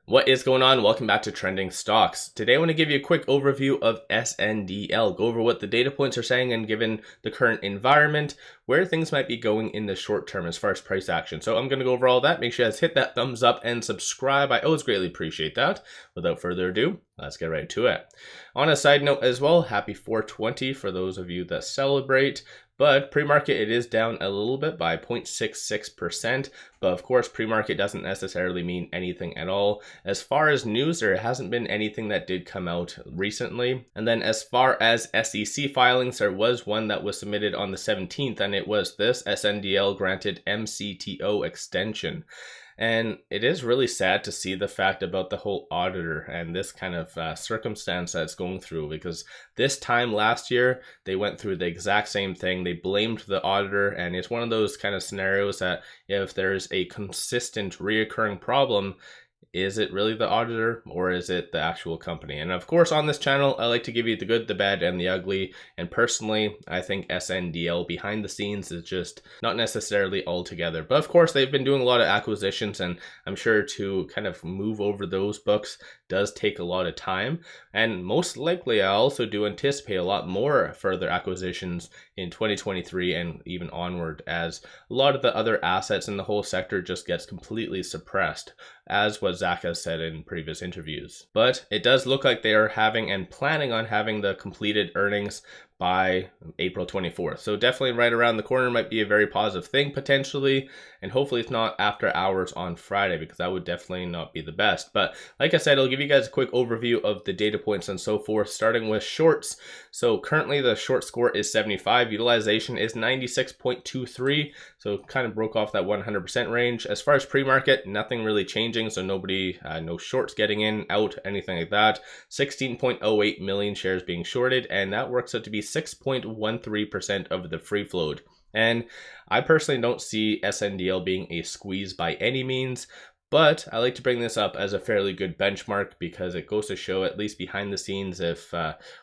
What is going on? Welcome back to Trending Stocks. Today I want to give you a quick overview of SNDL, go over what the data points are saying and given the current environment, where things might be going in the short term as far as price action. So I'm going to go over all that. Make sure you guys hit that thumbs up and subscribe. I always greatly appreciate that. Without further ado, let's get right to it. On a side note as well, happy 420 for those of you that celebrate. But pre-market, it is down a little bit by 0.66%. But of course, pre-market doesn't necessarily mean anything at all. As far as news, there hasn't been anything that did come out recently. And then as far as SEC filings, there was one that was submitted on the 17th, and it was this: SNDL granted MCTO extension. And it is really sad to see the fact about the whole auditor and this kind of circumstance that's going through, because this time last year, they went through the exact same thing. They blamed the auditor, and it's one of those kind of scenarios that if there's a consistent reoccurring problem, is it really the auditor or is it the actual company? And of course, on this channel, I like to give you the good, the bad, and the ugly. And personally, I think SNDL behind the scenes is just not necessarily all together. But of course, they've been doing a lot of acquisitions, and I'm sure to kind of move over those books does take a lot of time. And most likely, I also do anticipate a lot more further acquisitions in 2023 and even onward, as a lot of the other assets in the whole sector just gets completely suppressed, as what Zach has said in previous interviews. But it does look like they are having and planning on having the completed earnings by April 24th. So definitely right around the corner might be a very positive thing potentially. And hopefully it's not after hours on Friday, because that would definitely not be the best. But like I said, I'll give you guys a quick overview of the data points and so forth, starting with shorts. So currently the short score is 75. Utilization is 96.23. So kind of broke off that 100% range. As far as pre-market, nothing really changing. So nobody, no shorts getting in, out, anything like that. 16.08 million shares being shorted, and that works out to be 6.13% of the free float. And I personally don't see SNDL being a squeeze by any means, but I like to bring this up as a fairly good benchmark because it goes to show, at least behind the scenes, if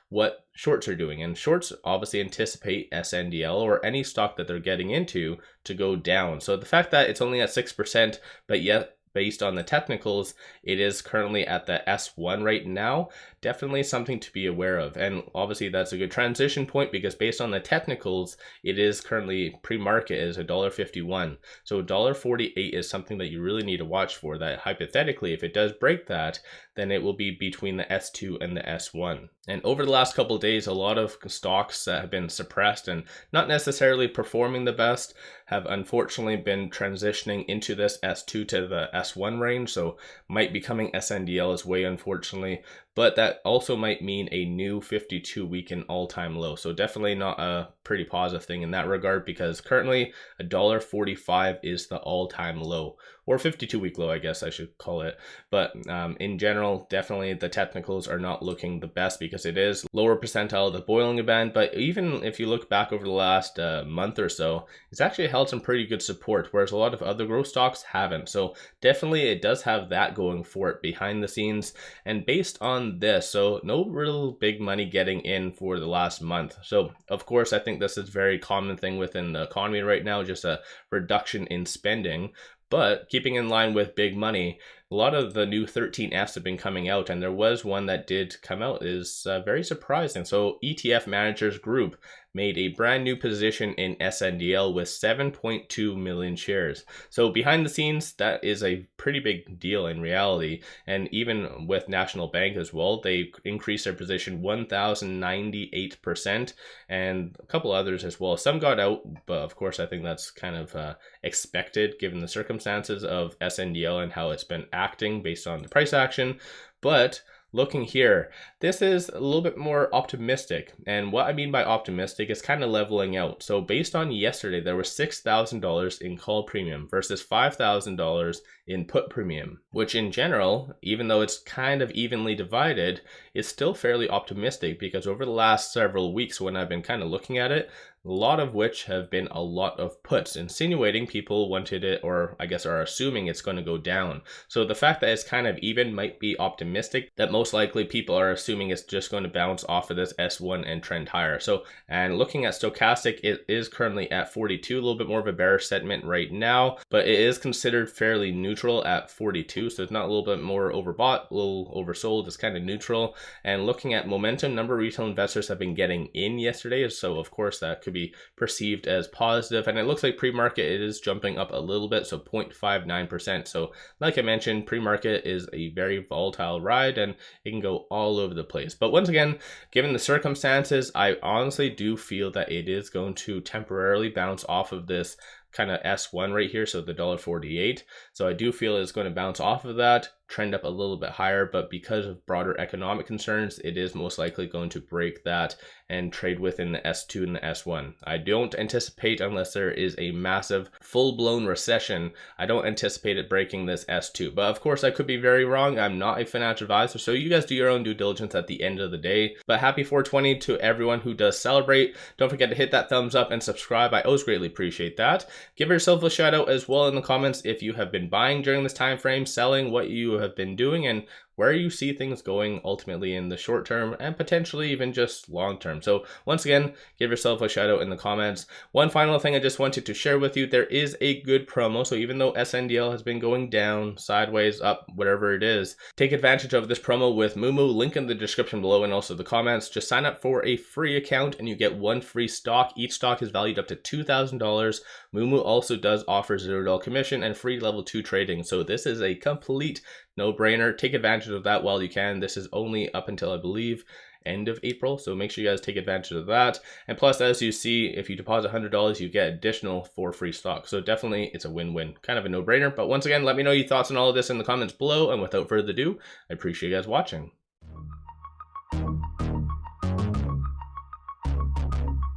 what shorts are doing. And shorts obviously anticipate SNDL or any stock that they're getting into to go down. So the fact that it's only at 6%, but yet based on the technicals, it is currently at the S1 right now. Definitely something to be aware of. And obviously that's a good transition point, because based on the technicals, it is currently pre-market is $1.51. So $1.48 is something that you really need to watch for, that hypothetically, if it does break that, then it will be between the S2 and the S1. And over the last couple of days, a lot of stocks that have been suppressed and not necessarily performing the best have unfortunately been transitioning into this S2 to the S1 range. So might be coming SNDL as way, unfortunately. But that also might mean a new 52-week and all-time low. So definitely not a pretty positive thing in that regard, because currently $1.45 is the all-time low, or 52-week low, I guess I should call it. But in general, definitely the technicals are not looking the best, because it is lower percentile of the Bollinger Band. But even if you look back over the last month or so, it's actually held some pretty good support, whereas a lot of other growth stocks haven't. So definitely it does have that going for it behind the scenes. And based on this, so no real big money getting in for the last month. So of course, I think this is a very common thing within the economy right now, just a reduction in spending. But keeping in line with big money, a lot of the new 13Fs have been coming out, and there was one that did come out is very surprising. So ETF Managers Group made a brand new position in SNDL with 7.2 million shares. So behind the scenes, that is a pretty big deal in reality. And even with National Bank as well, they increased their position 1,098%, and a couple others as well. Some got out, but of course I think that's kind of expected given the circumstances of SNDL and how it's been acting based on the price action. But looking here, this is a little bit more optimistic. And what I mean by optimistic is kind of leveling out. So based on yesterday, there was $6,000 in call premium versus $5,000 in put premium, which in general, even though it's kind of evenly divided, is still fairly optimistic, because over the last several weeks when I've been kind of looking at it, a lot of which have been a lot of puts, insinuating people wanted it, or I guess are assuming it's going to go down. So the fact that it's kind of even might be optimistic, that most likely people are assuming it's just going to bounce off of this S1 and trend higher. So, and looking at stochastic, it is currently at 42, a little bit more of a bearish sentiment right now, but it is considered fairly neutral at 42. So it's not a little bit more overbought, a little oversold, it's kind of neutral. And looking at momentum, number of retail investors have been getting in yesterday. So of course that could be perceived as positive. And it looks like pre-market, it is jumping up a little bit. So 0.59%. So like I mentioned, pre-market is a very volatile ride and it can go all over the place. But once again, given the circumstances, I honestly do feel that it is going to temporarily bounce off of this kind of S1 right here, so the $1.48. So I do feel it's going to bounce off of that, trend up a little bit higher, but because of broader economic concerns, it is most likely going to break that and trade within the S2 and the S1. I don't anticipate, unless there is a massive full-blown recession, I don't anticipate it breaking this S2. But of course, I could be very wrong. I'm not a financial advisor, so you guys do your own due diligence at the end of the day. But happy 420 to everyone who does celebrate. Don't forget to hit that thumbs up and subscribe. I always greatly appreciate that. Give yourself a shout out as well in the comments if you have been buying during this time frame, selling, what you have been doing, and where you see things going ultimately in the short term and potentially even just long term. So once again, give yourself a shout out in the comments. One final thing I just wanted to share with you, there is a good promo. So even though SNDL has been going down, sideways, up, whatever it is, take advantage of this promo with moomoo, link in the description below and also the comments. Just sign up for a free account and you get one free stock. Each stock is valued up to $2,000. Moomoo also does offer $0 commission and free level 2 trading. So this is a complete no-brainer. Take advantage of that while you can. This is only up until, I believe, end of April, so make sure you guys take advantage of that. And plus, as you see, if you deposit $100, you get additional 4 free stocks. So definitely it's a win-win, kind of a no-brainer. But once again, let me know your thoughts on all of this in the comments below, and without further ado, I appreciate you guys watching.